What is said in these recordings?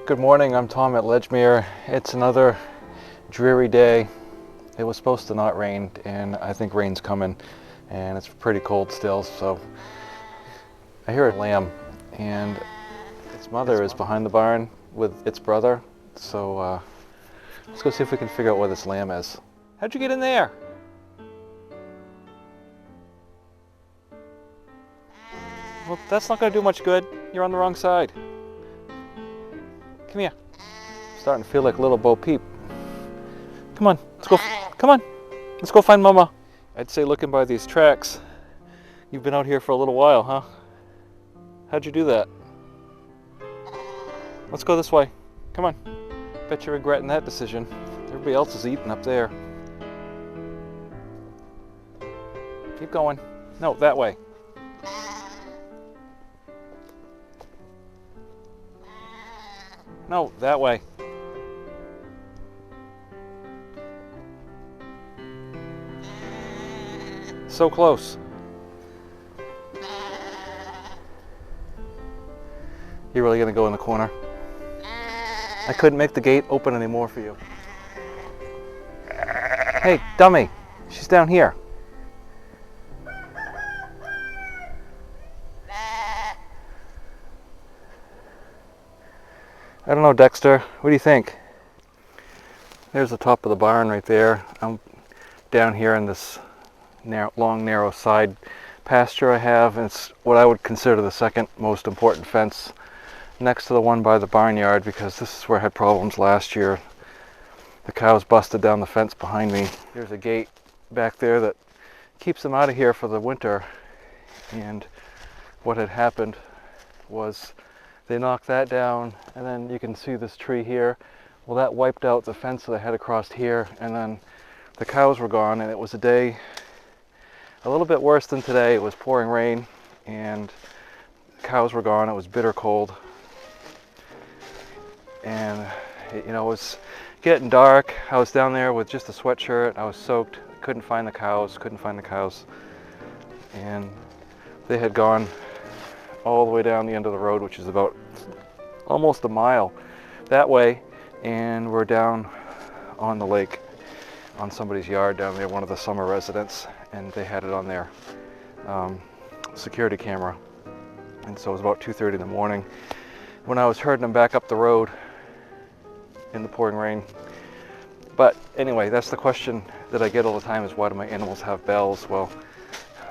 Good morning, I'm Tom at Ledgemere. It's another dreary day. It was supposed to not rain, and I think rain's coming, and it's pretty cold still, so I hear a lamb, and its mother is behind the barn with its brother, so let's go see if we can figure out where this lamb is. How'd you get in there? Well, that's not going to do much good. You're on the wrong side. Come here. I'm starting to feel like little Bo Peep. Come on, let's go. Come on, let's go find Mama. I'd say looking by these tracks, you've been out here for a little while, huh? How'd you do that? Let's go this way. Come on. Bet you're regretting that decision. Everybody else is eating up there. Keep going. No, that way. No, that way. So close. You're really gonna go in the corner? I couldn't make the gate open anymore for you. Hey, dummy, she's down here. I don't know, Dexter, what do you think? There's the top of the barn right there. I'm down here in this long, narrow side pasture I have, and it's what I would consider the second most important fence next to the one by the barnyard, because this is where I had problems last year. The cows busted down the fence behind me. There's a gate back there that keeps them out of here for the winter, and what had happened was they knocked that down, and then you can see this tree here. Well, that wiped out the fence that I had across here, and then the cows were gone, and it was a day a little bit worse than today. It was pouring rain, and the cows were gone. It was bitter cold, and it was getting dark. I was down there with just a sweatshirt. I was soaked. Couldn't find the cows, and they had gone all the way down the end of the road, which is about almost a mile that way, and we're down on the lake on somebody's yard down there, one of the summer residents, and they had it on their security camera. And so it was about 2:30 in the morning when I was herding them back up the road in the pouring rain. But anyway, that's the question that I get all the time, is why do my animals have bells? Well,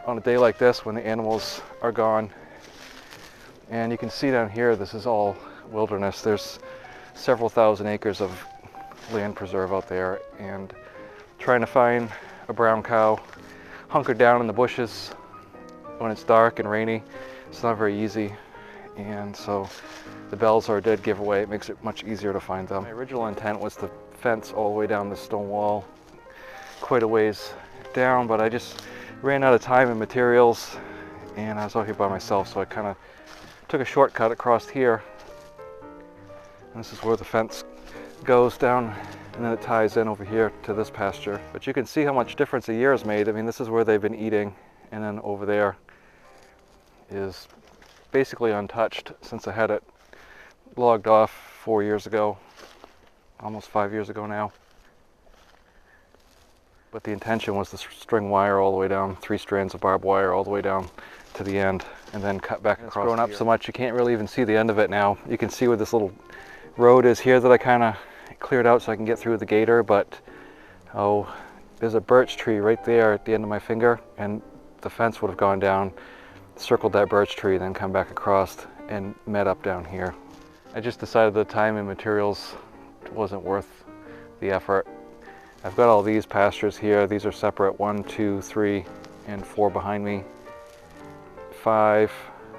on a day like this when the animals are gone, and you can see down here, this is all wilderness. There's several thousand acres of land preserve out there, and trying to find a brown cow hunkered down in the bushes when it's dark and rainy, it's not very easy. And so the bells are a dead giveaway. It makes it much easier to find them. My original intent was to fence all the way down this stone wall, quite a ways down, but I just ran out of time and materials, and I was out here by myself, so I kind of took a shortcut across here, and this is where the fence goes down, and then it ties in over here to this pasture. But you can see how much difference a year has made. I mean, this is where they've been eating, and then over there is basically untouched since I had it logged off 4 years ago, almost 5 years ago now. But the intention was to string wire all the way down, 3 strands of barbed wire all the way down to the end, and then cut back across. It's grown up so much you can't really even see the end of it now. You can see where this little road is here that I kind of cleared out so I can get through the gator, but there's a birch tree right there at the end of my finger, and the fence would have gone down, circled that birch tree, then come back across and met up down here. I just decided the time and materials wasn't worth the effort. I've got all these pastures here. These are separate, 1, 2, 3, and 4 behind me. 5,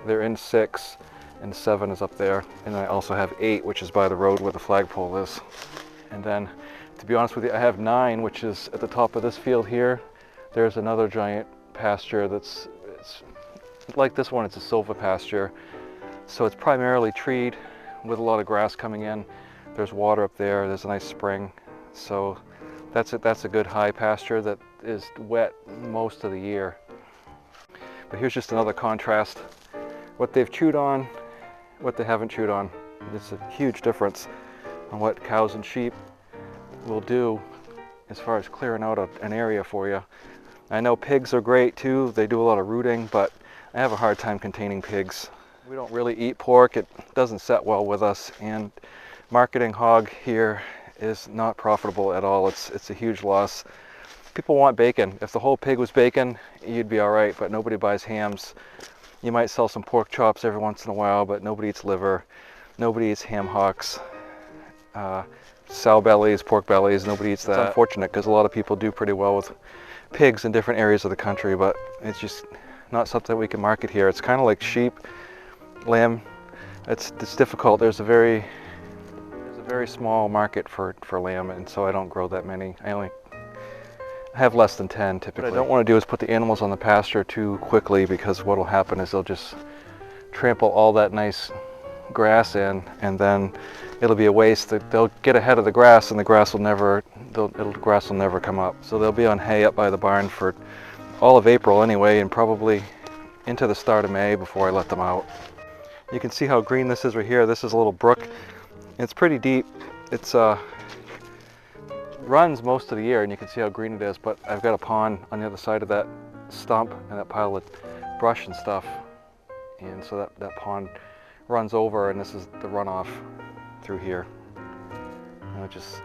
they're in 6, and 7 is up there. And I also have 8, which is by the road where the flagpole is. And then, to be honest with you, I have 9, which is at the top of this field here. There's another giant pasture it's like this one. It's a silva pasture. So it's primarily treed with a lot of grass coming in. There's water up there. There's a nice spring. So that's a good high pasture that is wet most of the year. But here's just another contrast. What they've chewed on, what they haven't chewed on. There's a huge difference on what cows and sheep will do as far as clearing out an area for you. I know pigs are great too, they do a lot of rooting, but I have a hard time containing pigs. We don't really eat pork, it doesn't set well with us, and marketing hog here is not profitable at all. It's a huge loss. People want bacon. If the whole pig was bacon, you'd be all right, but nobody buys hams. You might sell some pork chops every once in a while, but nobody eats liver. Nobody eats ham hocks, sow bellies, pork bellies. Nobody eats that. It's unfortunate because a lot of people do pretty well with pigs in different areas of the country, but it's just not something we can market here. It's kind of like sheep, lamb. It's difficult. There's a very small market for lamb, and so I don't grow that many. I have less than 10 typically. What I don't want to do is put the animals on the pasture too quickly, because what will happen is they'll just trample all that nice grass in, and then it'll be a waste. They'll get ahead of the grass, and the grass will never come up. So they'll be on hay up by the barn for all of April anyway, and probably into the start of May before I let them out. You can see how green this is right here. This is a little brook. It's pretty deep. It's runs most of the year, and you can see how green it is, but I've got a pond on the other side of that stump and that pile of brush and stuff, and so that pond runs over, and this is the runoff through here, and it just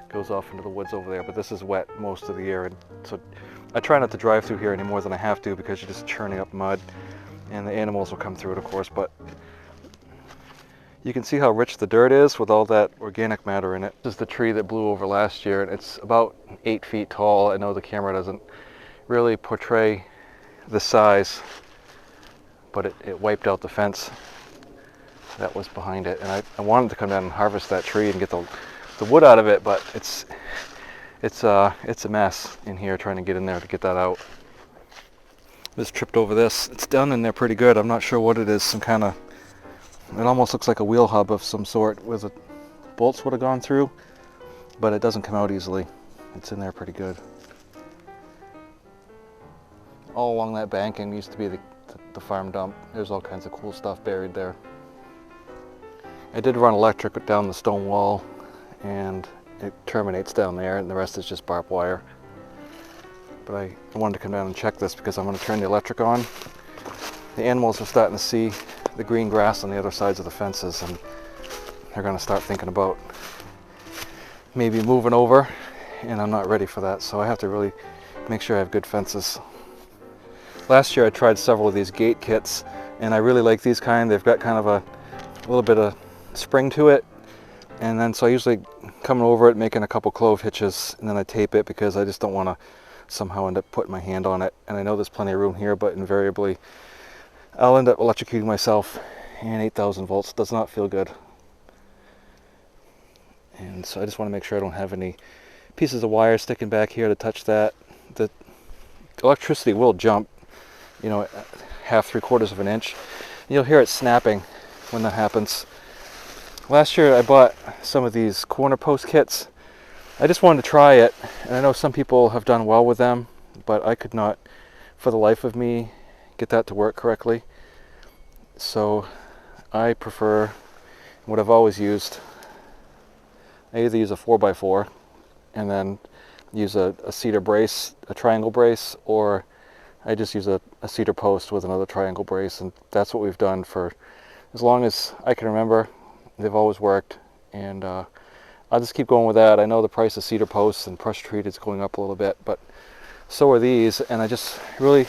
goes off into the woods over there. But this is wet most of the year, and so I try not to drive through here any more than I have to, because you're just churning up mud, and the animals will come through it, of course. But you can see how rich the dirt is with all that organic matter in it. This is the tree that blew over last year, and it's about 8 feet tall. I know the camera doesn't really portray the size, but it wiped out the fence that was behind it. And I wanted to come down and harvest that tree and get the wood out of it, but it's a mess in here trying to get in there to get that out. Just tripped over this. It's down in there pretty good. I'm not sure what it is, some kind of, it almost looks like a wheel hub of some sort where the bolts would have gone through, but it doesn't come out easily. It's in there pretty good. All along that banking used to be the farm dump. There's all kinds of cool stuff buried there. I did run electric down the stone wall, and it terminates down there, and the rest is just barbed wire. But I wanted to come down and check this because I'm going to turn the electric on. The animals are starting to see the green grass on the other sides of the fences, and they're going to start thinking about maybe moving over, and I'm not ready for that, so I have to really make sure I have good fences. Last year I tried several of these gate kits, and I really like these kind. They've got kind of a little bit of spring to it, and then so I usually come over it, making a couple clove hitches, and then I tape it because I just don't want to somehow end up putting my hand on it. And I know there's plenty of room here, but invariably I'll end up electrocuting myself, and 8,000 volts does not feel good. And so I just want to make sure I don't have any pieces of wire sticking back here to touch that. The electricity will jump, you know, half, 3/4 of an inch. You'll hear it snapping when that happens. Last year I bought some of these corner post kits. I just wanted to try it, and I know some people have done well with them, but I could not for the life of me get that to work correctly. So I prefer what I've always used. I either use a 4x4 and then use a cedar brace, a triangle brace, or I just use a cedar post with another triangle brace, and that's what we've done for as long as I can remember. They've always worked, and I'll just keep going with that. I know the price of cedar posts and pressure treated is going up a little bit, but so are these, and I just really,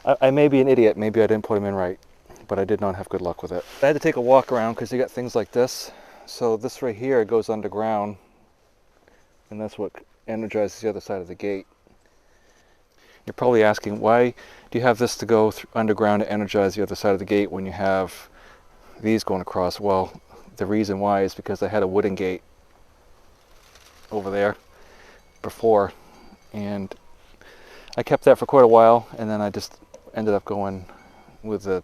I may be an idiot, maybe I didn't put them in right, but I did not have good luck with it. I had to take a walk around because you got things like this. So this right here goes underground, and that's what energizes the other side of the gate. You're probably asking, why do you have this to go underground to energize the other side of the gate when you have these going across? Well, the reason why is because I had a wooden gate over there before, and I kept that for quite a while, and then I just ended up going with the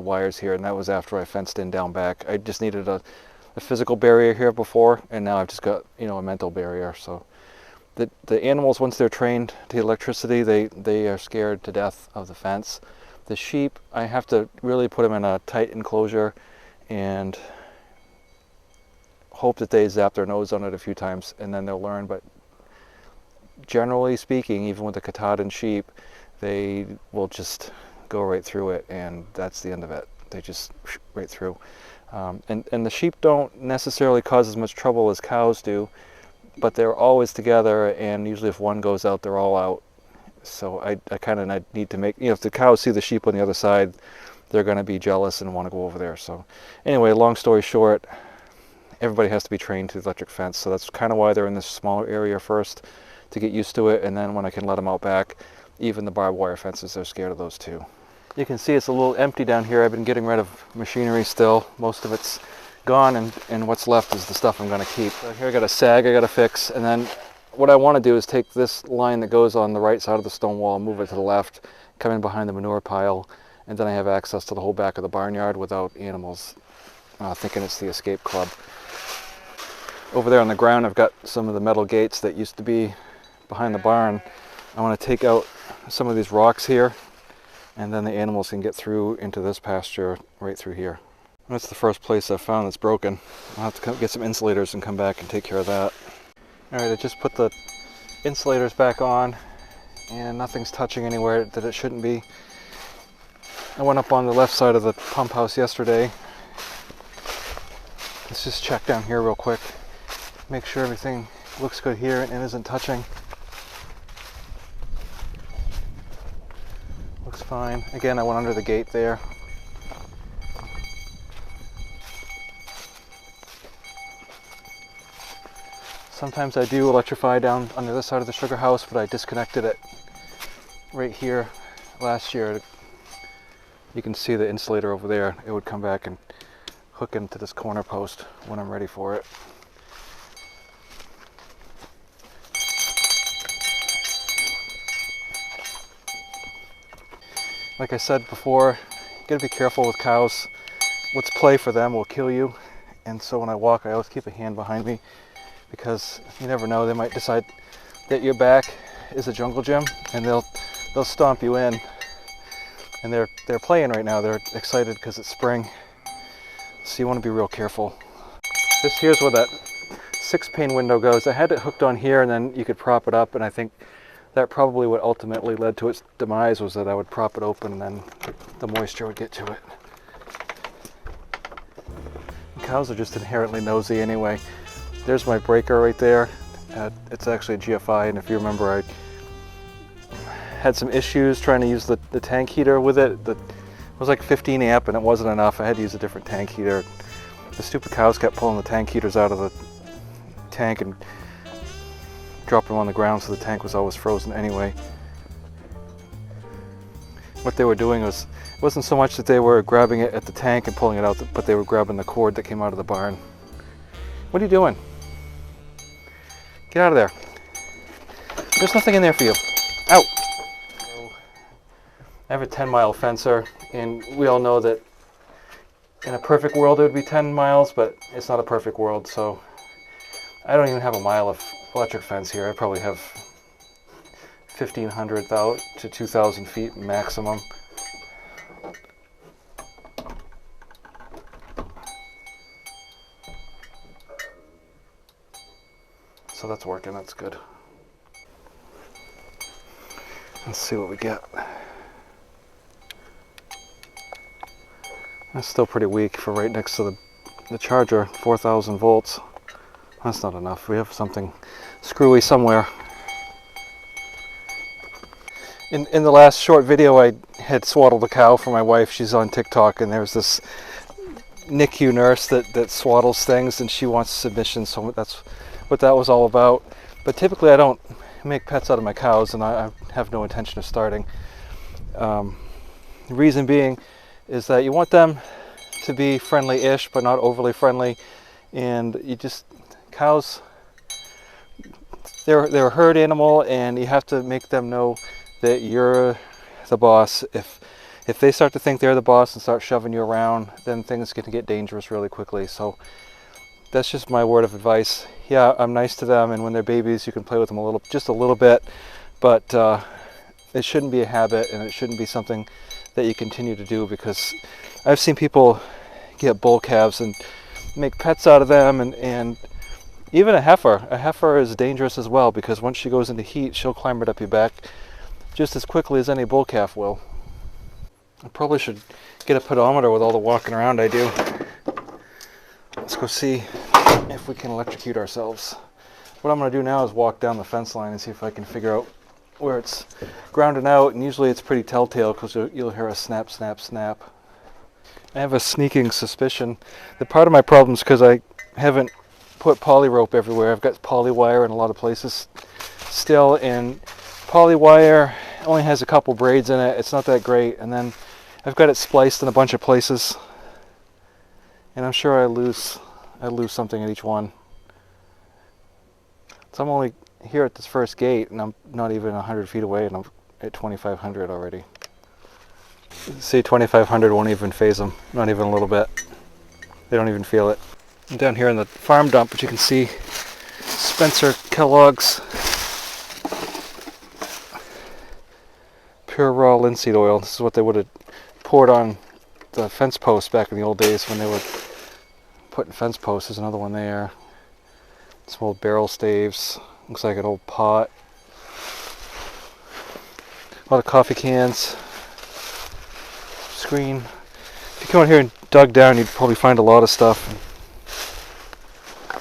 wires here, and that was after I fenced in down back. I just needed a physical barrier here before, and now I've just got, you know, a mental barrier. So the animals, once they're trained to electricity, they are scared to death of the fence. The sheep, I have to really put them in a tight enclosure and hope that they zap their nose on it a few times and then they'll learn. But generally speaking, even with the Katahdin sheep, they will just go right through it, and that's the end of it. They just right through. And the sheep don't necessarily cause as much trouble as cows do, but they're always together, and usually if one goes out, they're all out. So I kind of need to make, if the cows see the sheep on the other side, they're going to be jealous and want to go over there. So anyway, long story short, everybody has to be trained to the electric fence. So that's kind of why they're in this smaller area first, to get used to it. And then when I can let them out back, even the barbed wire fences, they're scared of those too. You can see it's a little empty down here. I've been getting rid of machinery still. Most of it's gone, and what's left is the stuff I'm going to keep. So here I got a sag I got to fix, and then what I want to do is take this line that goes on the right side of the stone wall, move it to the left, come in behind the manure pile, and then I have access to the whole back of the barnyard without animals thinking it's the escape club. Over there on the ground, I've got some of the metal gates that used to be behind the barn. I want to take out some of these rocks here, and then the animals can get through into this pasture right through here. That's the first place I've found that's broken. I'll have to get some insulators and come back and take care of that. Alright, I just put the insulators back on, and nothing's touching anywhere that it shouldn't be. I went up on the left side of the pump house yesterday. Let's just check down here real quick. Make sure everything looks good here and isn't touching. Looks fine. Again, I went under the gate there. Sometimes I do electrify down under this side of the sugar house, but I disconnected it right here last year. You can see the insulator over there. It would come back and hook into this corner post when I'm ready for it. Like I said before, you gotta be careful with cows. What's play for them will kill you. And so when I walk, I always keep a hand behind me, because you never know, they might decide that your back is a jungle gym and they'll stomp you in. And they're playing right now. They're excited because it's spring. So you want to be real careful. Here's where that 6-pane window goes. I had it hooked on here, and then you could prop it up, and I think that probably what ultimately led to its demise was that I would prop it open and then the moisture would get to it. Cows are just inherently nosy anyway. There's my breaker right there. It's actually a GFI, and if you remember, I had some issues trying to use the tank heater with it. It was like 15 amp and it wasn't enough. I had to use a different tank heater. The stupid cows kept pulling the tank heaters out of the tank and dropped them on the ground, so the tank was always frozen anyway. What they were doing was, it wasn't so much that they were grabbing it at the tank and pulling it out, but they were grabbing the cord that came out of the barn. What are you doing? Get out of there. There's nothing in there for you. Out! I have a 10-mile fencer, and we all know that in a perfect world it would be 10 miles, but it's not a perfect world, so I don't even have a mile of electric fence here. I probably have 1,500 to 2,000 feet maximum. So that's working, that's good. Let's see what we get. That's still pretty weak for right next to the charger, 4,000 volts. That's not enough. We have something screwy somewhere. In the last short video, I had swaddled a cow for my wife. She's on TikTok, and there's this NICU nurse that swaddles things, and she wants submission, so that's what that was all about. But typically I don't make pets out of my cows, and I have no intention of starting. The reason being is that you want them to be friendly-ish, but not overly friendly. And cows, they're a herd animal, and you have to make them know that you're the boss. If they start to think they're the boss and start shoving you around, then things can get dangerous really quickly. So that's just my word of advice. Yeah, I'm nice to them, and when they're babies, you can play with them just a little bit, but it shouldn't be a habit, and it shouldn't be something that you continue to do, because I've seen people get bull calves and make pets out of them, and even a heifer. A heifer is dangerous as well, because once she goes into heat, she'll climb right up your back just as quickly as any bull calf will. I probably should get a pedometer with all the walking around I do. Let's go see if we can electrocute ourselves. What I'm going to do now is walk down the fence line and see if I can figure out where it's grounded out, and usually it's pretty telltale because you'll hear a snap, snap, snap. I have a sneaking suspicion that part of my problem is because I haven't put poly rope everywhere. I've got poly wire in a lot of places still, and poly wire only has a couple braids in it. It's not that great, and then I've got it spliced in a bunch of places, and I'm sure I lose something at each one. So I'm only here at this first gate, and I'm not even 100 feet away, and I'm at 2,500 already. See, 2,500 won't even phase them, not even a little bit. They don't even feel it. I'm down here in the farm dump, but you can see Spencer Kellogg's pure raw linseed oil. This is what they would have poured on the fence posts back in the old days when they were putting fence posts. There's another one there. Some old barrel staves. Looks like an old pot. A lot of coffee cans. Screen. If you come out here and dug down, you'd probably find a lot of stuff.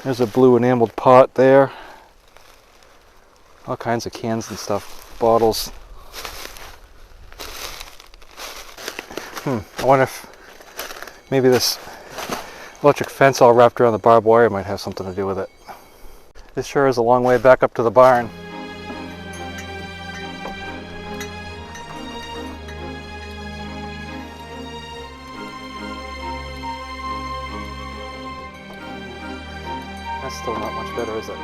There's a blue enameled pot there. All kinds of cans and stuff. Bottles. I wonder if maybe this electric fence all wrapped around the barbed wire might have something to do with it. This sure is a long way back up to the barn. That's still not much better, is it?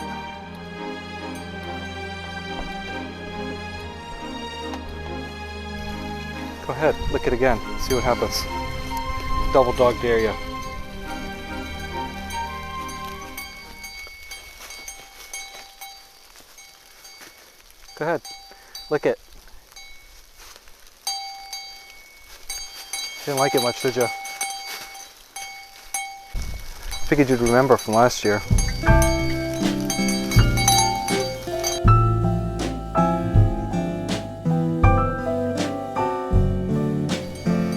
Go ahead, lick it again, see what happens. Double dog dare you. Go ahead, lick it. Didn't like it much, did you? Figured you'd remember from last year.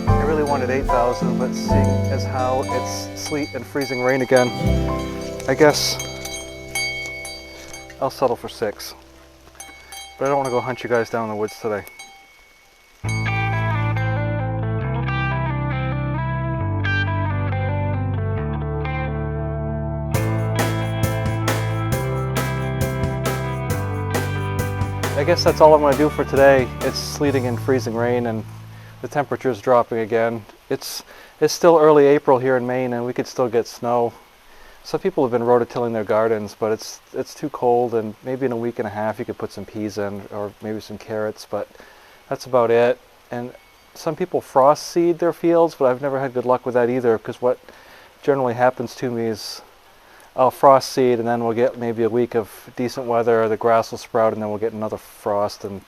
I really wanted 8,000, but seeing as how it's sleet and freezing rain again, I guess I'll settle for 6. But I don't want to go hunt you guys down in the woods today. I guess that's all I'm going to do for today. It's sleeting and freezing rain, and the temperature's dropping again. It's still early April here in Maine, and we could still get snow. Some people have been rototilling their gardens, but it's too cold, and maybe in a week and a half you could put some peas in, or maybe some carrots, but that's about it. And some people frost seed their fields, but I've never had good luck with that either, because what generally happens to me is I'll frost seed, and then we'll get maybe a week of decent weather, the grass will sprout, and then we'll get another frost, and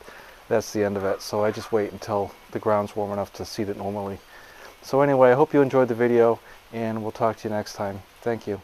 that's the end of it. So I just wait until the ground's warm enough to seed it normally. So anyway, I hope you enjoyed the video, and we'll talk to you next time. Thank you.